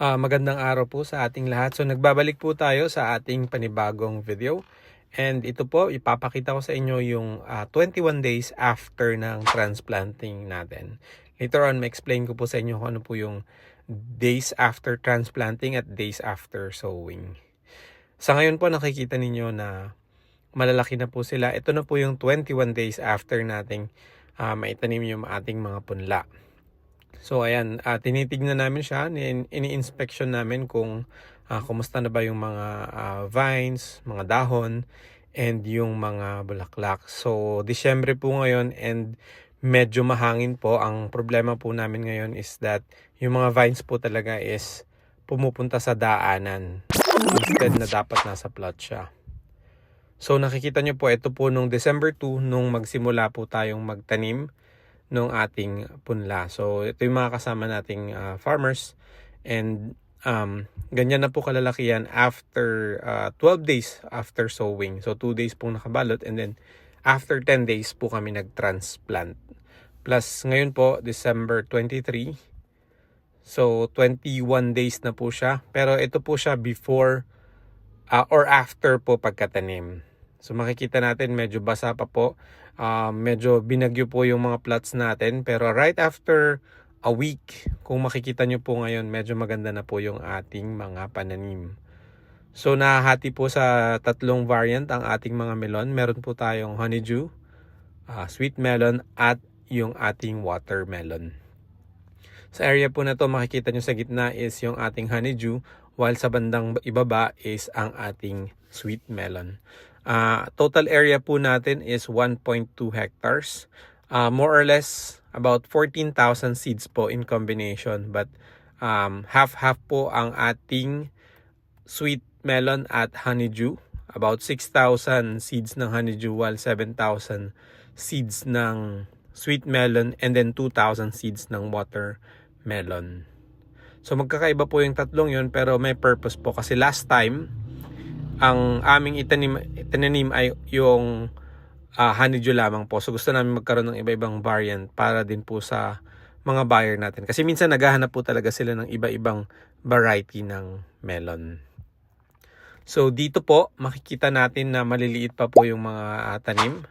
Magandang araw po sa ating lahat. So nagbabalik po tayo sa ating panibagong video. And ito po, ipapakita ko sa inyo yung 21 days after ng transplanting natin. Later on, ma-explain ko po sa inyo kung ano po yung days after transplanting at days after sowing. Sa ngayon po, nakikita ninyo na malalaki na po sila. Ito na po yung 21 days after nating maitanim yung ating mga punla. So ayan, tinitignan namin siya, ini-inspection namin kung kumusta na ba yung mga vines, mga dahon, and yung mga bulaklak. So Disyembre po ngayon and medyo mahangin po. Ang problema po namin ngayon is that yung mga vines po talaga is pumupunta sa daanan instead na dapat nasa plot siya. So nakikita nyo po, ito po nung December 2, nung magsimula po tayong magtanim nung ating punla. So ito yung mga kasama nating farmers, and ganyan na po kalalaki yan after 12 days after sowing. So 2 days pong nakabalot, and then after 10 days po kami nag-transplant. Plus ngayon po December 23, so 21 days na po siya, pero ito po siya before or after po pagkatanim. So makikita natin medyo basa pa po. Medyo binagyo po yung mga plots natin, pero right after a week, kung makikita nyo po ngayon, medyo maganda na po yung ating mga pananim. So nahahati po sa tatlong variant ang ating mga melon. Meron po tayong honeydew, sweet melon, at yung ating watermelon. Sa area po na to, makikita nyo sa gitna is yung ating honeydew, while sa bandang ibaba is ang ating sweet melon. Total area po natin is 1.2 hectares. More or less about 14,000 seeds po in combination, but half-half po ang ating sweet melon at honeydew. About 6,000 seeds ng honeydew, while 7,000 seeds ng sweet melon, and then 2,000 seeds ng watermelon. So magkakaiba po yung tatlong yun, pero may purpose po kasi last time ang aming itinanim ay yung honeydew lamang po. So gusto namin magkaroon ng iba-ibang variant para din po sa mga buyer natin. Kasi minsan naghahanap po talaga sila ng iba-ibang variety ng melon. So dito po makikita natin na maliliit pa po yung mga tanim.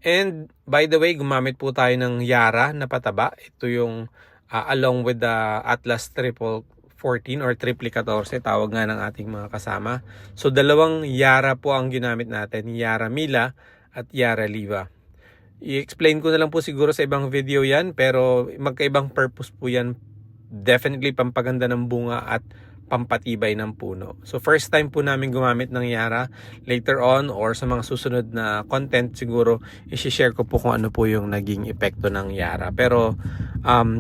And by the way, gumamit po tayo ng Yara na pataba. Ito yung along with the Atlas Triple 14 or Triple 14, tawag nga ng ating mga kasama. So dalawang Yara po ang ginamit natin, Yara Mila at Yara Liva. I-explain ko na lang po siguro sa ibang video yan, pero magkaibang purpose po yan. Definitely pampaganda ng bunga at pampatibay ng puno. So first time po namin gumamit ng Yara. Later on or sa mga susunod na content siguro i-share ko po kung ano po yung naging epekto ng Yara. Pero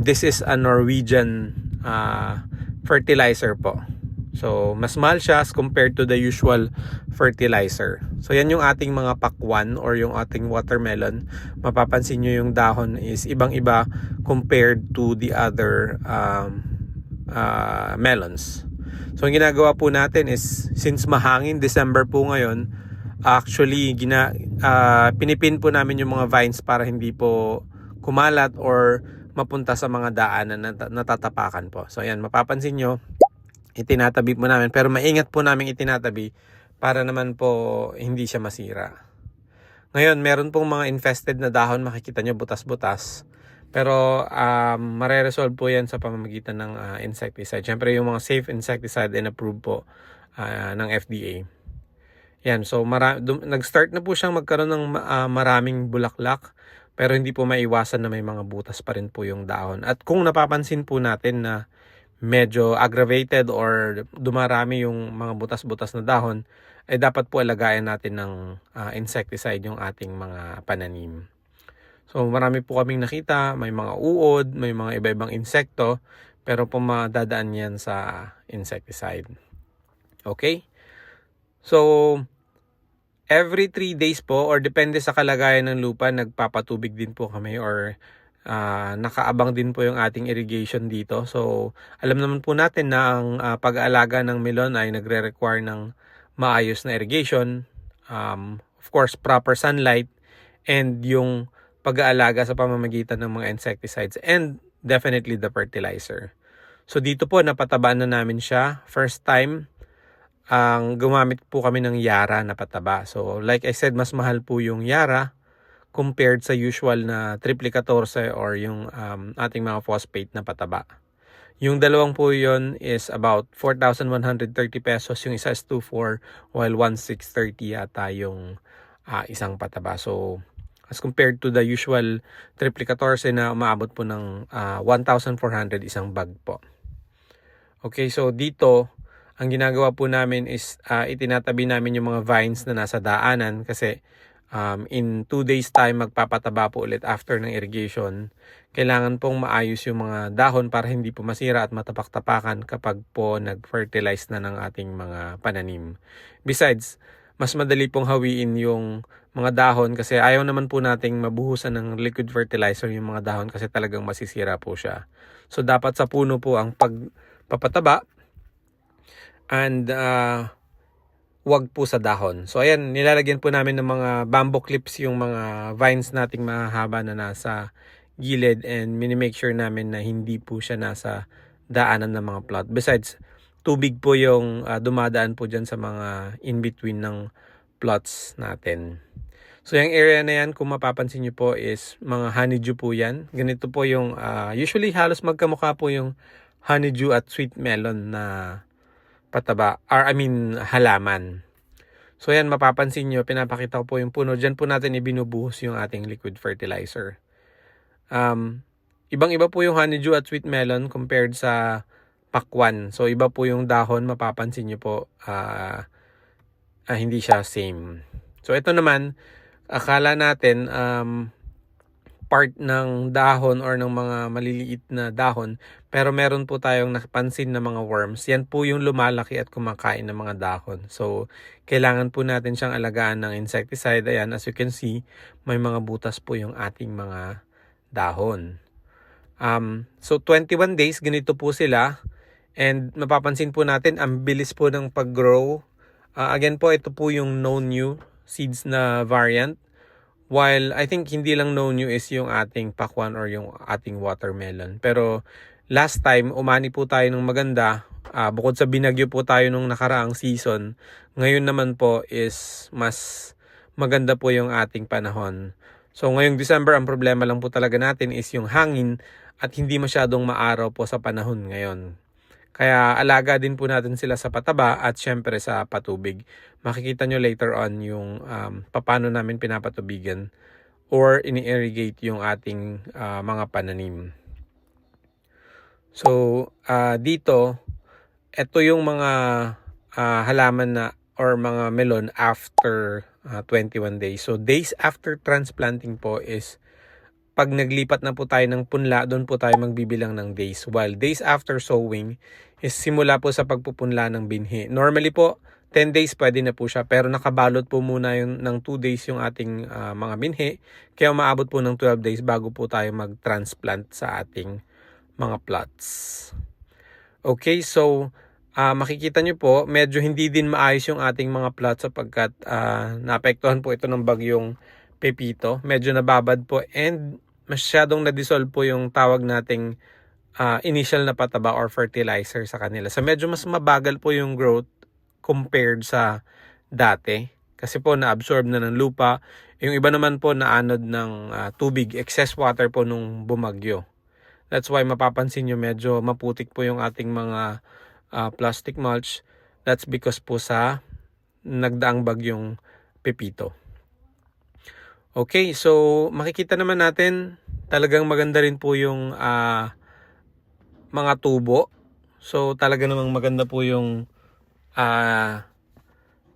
this is a Norwegian fertilizer po. So mas mahal siya as compared to the usual fertilizer. So yan yung ating mga pakwan or yung ating watermelon. Mapapansin nyo yung dahon is ibang-iba compared to the other melons. So ang ginagawa po natin is, since mahangin, December po ngayon, actually pinipin po namin yung mga vines para hindi po kumalat or mapunta sa mga daanan na natatapakan po. So ayan, mapapansin nyo, itinatabi po namin, pero maingat po namin itinatabi para naman po hindi siya masira. Ngayon, meron pong mga infested na dahon, makikita nyo butas-butas. Pero mare-resolve po yan sa pamamagitan ng insecticide. Siyempre yung mga safe insecticide and approved po ng FDA. Yan, so nag-start na po siyang magkaroon ng maraming bulaklak, pero hindi po maiwasan na may mga butas pa rin po yung dahon. At kung napapansin po natin na medyo aggravated or dumarami yung mga butas-butas na dahon, ay dapat po alagayan natin ng insecticide yung ating mga pananim. So marami po kaming nakita, may mga uod, may mga iba-ibang insekto, pero po madadaan yan sa insecticide. Okay? So every 3 days po, or depende sa kalagayan ng lupa, nagpapatubig din po kami, or nakaabang din po yung ating irrigation dito. So alam naman po natin na ang pag-aalaga ng melon ay nagre-require ng maayos na irrigation, of course proper sunlight, and yung pag-aalaga sa pamamagitan ng mga insecticides, and definitely the fertilizer. So dito po napatabaan na namin siya. First time, gumamit po kami ng Yara na pataba. So like I said, mas mahal po yung Yara compared sa usual na triple 14 or yung ating mga phosphate na pataba. Yung dalawang po yun is about 4,130 pesos. Yung isa is 2,400 while 1,630 yata yung isang pataba. So as compared to the usual triple 14 na umaabot po ng 1,400 isang bag po. Okay, so dito ang ginagawa po namin is itinatabi namin yung mga vines na nasa daanan kasi in 2 days time magpapataba po ulit after ng irrigation. Kailangan pong maayos yung mga dahon para hindi po masira at matapak-tapakan kapag po nag-fertilize na ng ating mga pananim. Besides, mas madali pong hawiin yung mga dahon kasi ayaw naman po nating mabuhusan ng liquid fertilizer yung mga dahon kasi talagang masisira po siya. So dapat sa puno po ang pagpapataba and wag po sa dahon. So ayan, nilalagyan po namin ng mga bamboo clips yung mga vines nating mahaba na nasa gilid and minimake sure namin na hindi po siya nasa daanan ng mga plot. Besides, tubig po yung dumadaan po dyan sa mga in-between ng plots natin. So yung area na yan, kung mapapansin nyo po is mga honeydew po yan. Ganito po yung, usually halos magkamukha po yung honeydew at sweet melon na pataba, or halaman. So yan, mapapansin nyo, pinapakita ko po yung puno. Diyan po natin ibinubuhos yung ating liquid fertilizer. Ibang-iba po yung honeydew at sweet melon compared sa pakwan. So iba po yung dahon, mapapansin nyo po, hindi siya same. So ito naman, akala natin part ng dahon or ng mga maliliit na dahon, pero meron po tayong napansin na mga worms. Yan po yung lumalaki at kumakain ng mga dahon. So kailangan po natin siyang alagaan ng insecticide. Ayan, as you can see, may mga butas po yung ating mga dahon. So 21 days, ganito po sila. And mapapansin po natin, ang bilis po ng pag-grow. Again po, ito po yung no new seeds na variant. While I think hindi lang no new is yung ating pakwan or yung ating watermelon. Pero last time, umani po tayo ng maganda. Bukod sa binagyo po tayo nung nakaraang season, ngayon naman po is mas maganda po yung ating panahon. So ngayong December, ang problema lang po talaga natin is yung hangin at hindi masyadong maaraw po sa panahon ngayon. Kaya alaga din po natin sila sa pataba at syempre sa patubig. Makikita nyo later on yung paano namin pinapatubigan or ini-irrigate yung ating mga pananim. So dito, ito yung mga halaman na or mga melon after 21 days. So days after transplanting po is pag naglipat na po tayo ng punla, doon po tayo magbibilang ng days. While days after sowing is simula po sa pagpupunla ng binhi. Normally po, 10 days pwede na po siya. Pero nakabalot po muna yung, ng 2 days yung ating mga binhi. Kaya umaabot po ng 12 days bago po tayo mag-transplant sa ating mga plots. Okay, so makikita nyo po, medyo hindi din maayos yung ating mga plots sapagkat naapektuhan po ito ng bagyong Pepito. Medyo nababad po and masyadong na-dissolve po yung tawag nating initial na pataba or fertilizer sa kanila. So medyo mas mabagal po yung growth compared sa dati. Kasi po na-absorb na ng lupa. Yung iba naman po naanod ng tubig, excess water po nung bumagyo. That's why mapapansin nyo medyo maputik po yung ating mga plastic mulch. That's because po sa nagdaang bagyong Pepito. Okay, so makikita naman natin talagang maganda rin po yung mga tubo. So talaga namang maganda po yung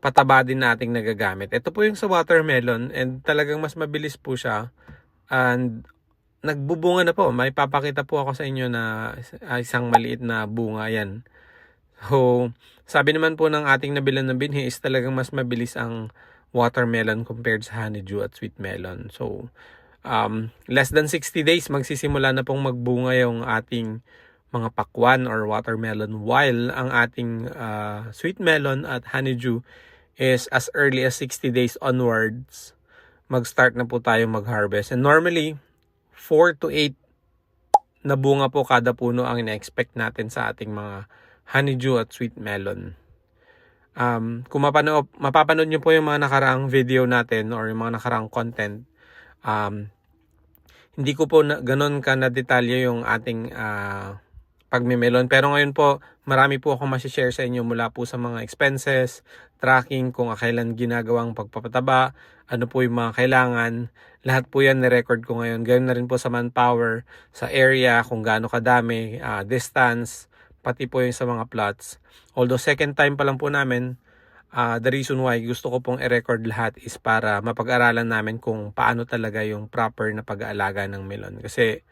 pataba din nating nagagamit. Ito po yung sa watermelon and talagang mas mabilis po siya. And nagbubunga na po. May papakita po ako sa inyo na isang maliit na bunga yan. So sabi naman po ng ating nabilan na binhi is talagang mas mabilis ang watermelon compared sa honeydew at sweet melon. So, less than 60 days, magsisimula na pong magbunga yung ating mga pakwan or watermelon while ang ating sweet melon at honeydew is as early as 60 days onwards, mag-start na po tayo mag-harvest. And normally, 4 to 8 nabunga po kada puno ang ina-expect natin sa ating mga honeydew at sweet melon. Kung mapapanood nyo po yung mga nakaraang video natin or yung mga nakaraang content, hindi ko po ganun ka na detalye yung ating pagmemelon. Pero ngayon po, marami po akong masishare sa inyo mula po sa mga expenses, tracking, kung kailan ginagawang pagpapataba, ano po yung mga kailangan. Lahat po yan ni-record ko ngayon. Ganoon na rin po sa manpower, sa area, kung gaano kadami, distance, pati po yung sa mga plots. Although second time pa lang po namin, the reason why gusto ko pong i-record lahat is para mapag-aralan namin kung paano talaga yung proper na pag-aalaga ng melon. Kasi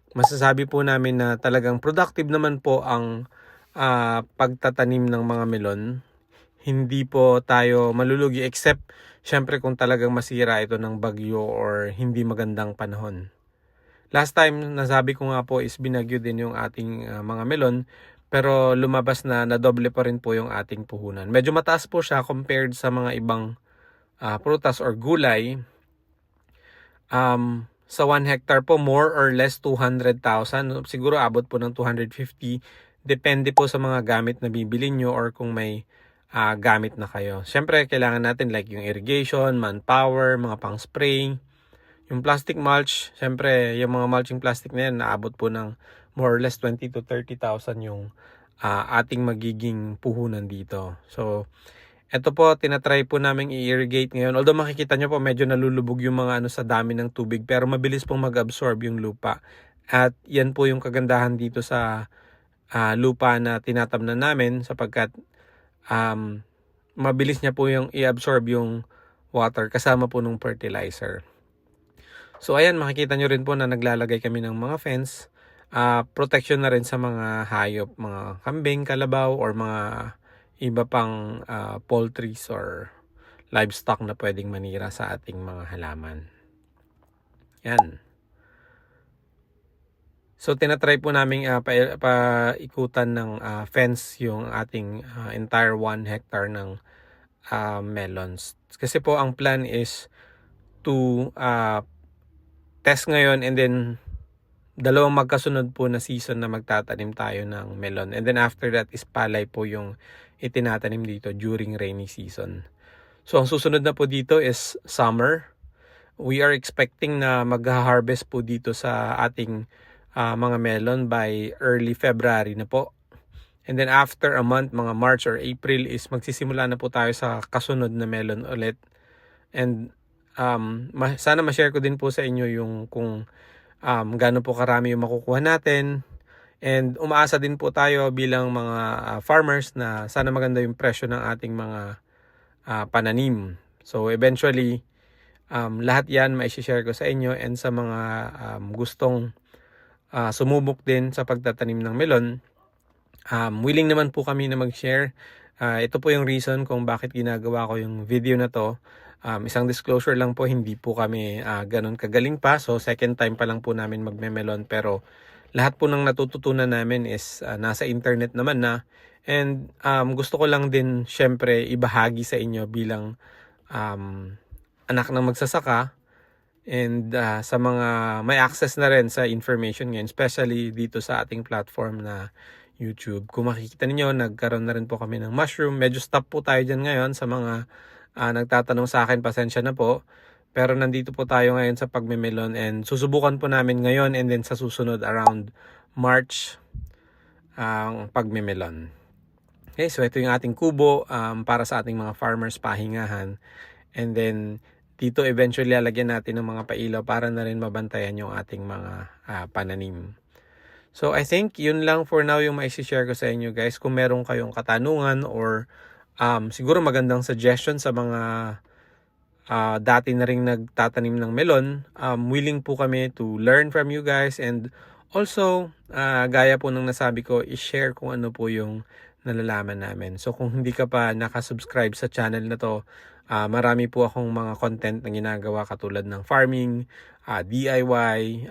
masasabi po namin na talagang productive naman po ang pagtatanim ng mga melon. Hindi po tayo malulugi except syempre kung talagang masira ito ng bagyo or hindi magandang panahon. Last time nasabi ko nga po is binagyo din yung ating mga melon, pero lumabas na nadoble pa rin po yung ating puhunan. Medyo mataas po siya compared sa mga ibang prutas or gulay. Sa 1 hectare po, more or less 200,000. Siguro abot po ng 250. Depende po sa mga gamit na bibili nyo or kung may gamit na kayo. Siyempre, kailangan natin like yung irrigation, manpower, mga pang-spray. Yung plastic mulch, siyempre, yung mga mulching plastic na yan, naabot po ng more or less 20 to 30,000 yung ating magiging puhunan dito. So, ito po, tinatry po namin i-irrigate ngayon. Although makikita nyo po, medyo nalulubog yung mga sa dami ng tubig. Pero mabilis pong mag-absorb yung lupa. At yan po yung kagandahan dito sa lupa na tinatamnan namin sapagkat mabilis niya po yung i-absorb yung water kasama po ng fertilizer. So ayan, makikita nyo rin po na naglalagay kami ng mga fence. Protection na rin sa mga hayop, mga kambing, kalabaw, or mga iba pang poultries or livestock na pwedeng manira sa ating mga halaman. Yan. So tinatry po namin paikutan ng fence yung ating entire 1 hectare ng melons. Kasi po ang plan is to test ngayon and then dalawang magkasunod po na season na magtatanim tayo ng melon. And then after that is palay po yung itinatanim dito during rainy season. So ang susunod na po dito is summer. We are expecting na mag-harvest po dito sa ating mga melon by early February na po. And then after a month, mga March or April is magsisimula na po tayo sa kasunod na melon ulit. And sana ma-share ko din po sa inyo yung kung gaano po karami yung makukuha natin. And umaasa din po tayo bilang mga farmers na sana maganda yung presyo ng ating mga pananim. So eventually, lahat yan ma-share ko sa inyo and sa mga gustong sumubok din sa pagtatanim ng melon. Willing naman po kami na mag-share. Ito po yung reason kung bakit ginagawa ko yung video na to. Isang disclosure lang po, hindi po kami ganun kagaling pa. So second time pa lang po namin magme-melon, pero lahat po ng natututunan namin is nasa internet naman na. And gusto ko lang din syempre ibahagi sa inyo bilang anak ng magsasaka. And sa mga may access na rin sa information ngayon, especially dito sa ating platform na YouTube. Kung makikita niyo, nagkaroon na rin po kami ng mushroom. Medyo stop po tayo dyan ngayon sa mga nagtatanong sa akin, pasensya na po. Pero nandito po tayo ngayon sa pagmemelon and susubukan po namin ngayon and then sa susunod around March ang pagmemelon. Okay, so ito yung ating kubo para sa ating mga farmers pahingahan. And then dito eventually lalagyan natin ng mga pailaw para na rin mabantayan yung ating mga pananim. So I think yun lang for now yung mai-share ko sa inyo guys. Kung meron kayong katanungan or siguro magandang suggestion sa mga dati na ring nagtatanim ng melon, willing po kami to learn from you guys. And also, gaya po ng nasabi ko, i-share kung ano po yung nalalaman namin. So kung hindi ka pa nakasubscribe sa channel na to, marami po akong mga content na ginagawa katulad ng farming, DIY,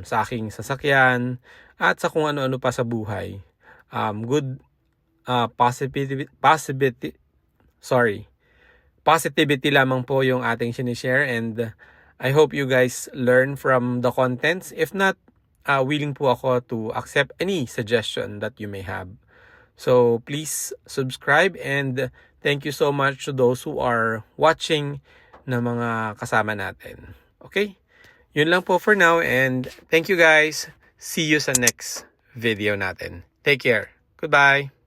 sa aking sasakyan, at sa kung ano-ano pa sa buhay. Good positivity lamang po yung ating sinishare, and I hope you guys learn from the contents. If not, willing po ako to accept any suggestion that you may have. So please subscribe, and thank you so much to those who are watching na mga kasama natin. Okay? Yun lang po for now, and thank you guys. See you sa next video natin. Take care. Goodbye.